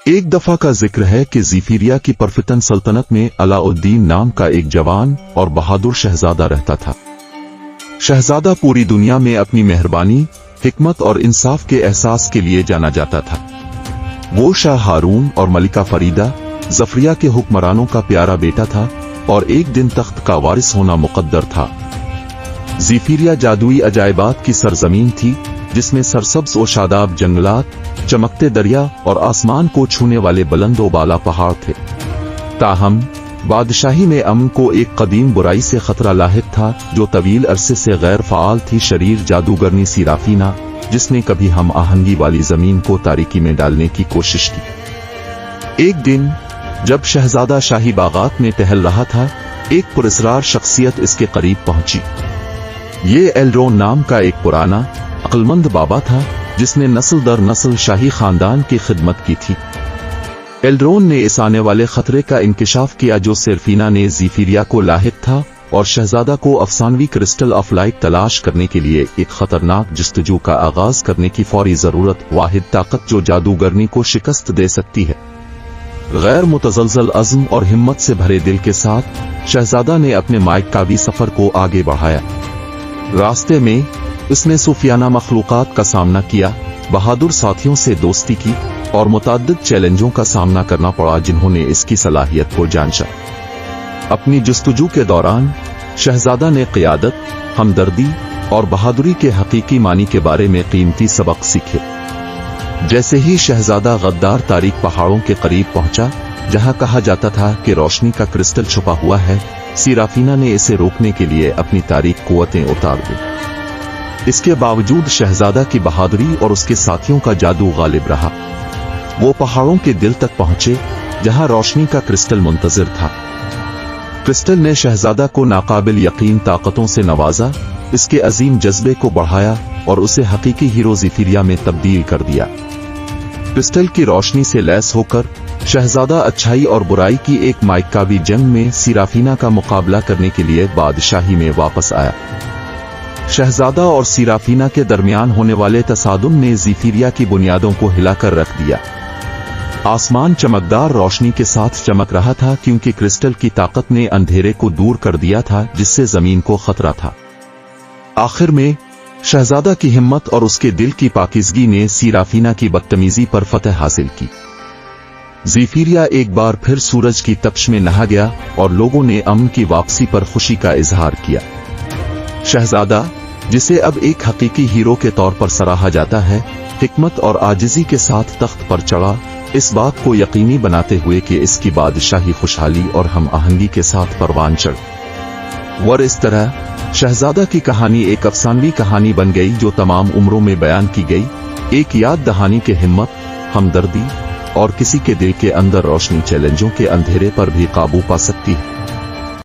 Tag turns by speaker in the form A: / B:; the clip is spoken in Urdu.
A: ایک دفعہ کا ذکر ہے کہ زیفیریا کی پرفتن سلطنت میں علاؤالدین نام کا ایک جوان اور بہادر شہزادہ رہتا تھا۔ شہزادہ پوری دنیا میں اپنی مہربانی، حکمت اور انصاف کے احساس کے لیے جانا جاتا تھا۔ وہ شاہ ہارون اور ملکہ فریدہ ظفریہ کے حکمرانوں کا پیارا بیٹا تھا اور ایک دن تخت کا وارث ہونا مقدر تھا۔ زیفیریا جادوئی عجائبات کی سرزمین تھی، جس میں سرسبز و شاداب جنگلات، چمکتے دریا اور آسمان کو چھونے والے بلند و بالا پہاڑ تھے۔ تاہم بادشاہی میں امن کو ایک قدیم برائی سے خطرہ لاحق تھا جو طویل عرصے سے غیر فعال تھی، شریر جادوگرنی سیرافینا، جس نے کبھی ہم آہنگی والی زمین کو تاریکی میں ڈالنے کی کوشش کی۔ ایک دن جب شہزادہ شاہی باغات میں ٹہل رہا تھا، ایک پراسرار شخصیت اس کے قریب پہنچی۔ یہ ایلرون نام کا ایک پرانا عقلمند بابا تھا جس نے نسل در نسل شاہی خاندان کی خدمت کی تھی۔ ایلرون نے اس آنے والے خطرے کا انکشاف کیا جو سیرافینا نے زیفیریا کو لاحق تھا، اور شہزادہ کو افسانوی کرسٹل آف لائٹ تلاش کرنے کے لیے ایک خطرناک جستجو کا آغاز کرنے کی فوری ضرورت، واحد طاقت جو جادوگرنی کو شکست دے سکتی ہے۔ غیر متزلزل عزم اور ہمت سے بھرے دل کے ساتھ شہزادہ نے اپنے مائکاوی سفر کو آگے بڑھایا۔ راستے میں اس نے صوفیانہ مخلوقات کا سامنا کیا، بہادر ساتھیوں سے دوستی کی اور متعدد چیلنجوں کا سامنا کرنا پڑا جنہوں نے اس کی صلاحیت کو جانچا۔ اپنی جستجو کے دوران شہزادہ نے قیادت، ہمدردی اور بہادری کے حقیقی معنی کے بارے میں قیمتی سبق سیکھے۔ جیسے ہی شہزادہ غدار تاریک پہاڑوں کے قریب پہنچا جہاں کہا جاتا تھا کہ روشنی کا کرسٹل چھپا ہوا ہے، سیرافینا نے اسے روکنے کے لیے اپنی تاریک قوتیں اتار دی۔ اس کے باوجود شہزادہ کی بہادری اور اس کے ساتھیوں کا جادو غالب رہا۔ وہ پہاڑوں کے دل تک پہنچے جہاں روشنی کا کرسٹل منتظر تھا۔ کرسٹل نے شہزادہ کو ناقابل یقین طاقتوں سے نوازا، اس کے عظیم جذبے کو بڑھایا اور اسے حقیقی ہیرو زیفیریا میں تبدیل کر دیا۔ کرسٹل کی روشنی سے لیس ہو کر شہزادہ اچھائی اور برائی کی ایک مائکاوی جنگ میں سیرافینا کا مقابلہ کرنے کے لیے بادشاہی میں واپس آیا۔ شہزادہ اور سیرافینا کے درمیان ہونے والے تصادم نے زیفیریا کی بنیادوں کو ہلا کر رکھ دیا۔ آسمان چمکدار روشنی کے ساتھ چمک رہا تھا کیونکہ کرسٹل کی طاقت نے اندھیرے کو دور کر دیا تھا جس سے زمین کو خطرہ تھا۔ آخر میں شہزادہ کی ہمت اور اس کے دل کی پاکیزگی نے سیرافینا کی بدتمیزی پر فتح حاصل کی۔ زیفیریا ایک بار پھر سورج کی تپش میں نہا گیا اور لوگوں نے امن کی واپسی پر خوشی کا اظہار کیا۔ شہزادہ، جسے اب ایک حقیقی ہیرو کے طور پر سراہا جاتا ہے، حکمت اور عاجزی کے ساتھ تخت پر چڑھا، اس بات کو یقینی بناتے ہوئے کہ اس کی بادشاہی خوشحالی اور ہم آہنگی کے ساتھ پروان چڑھ۔ اور اس طرح شہزادہ کی کہانی ایک افسانوی کہانی بن گئی جو تمام عمروں میں بیان کی گئی، ایک یاد دہانی کے ہمت، ہمدردی اور کسی کے دل کے اندر روشنی چیلنجوں کے اندھیرے پر بھی قابو پا سکتی ہے۔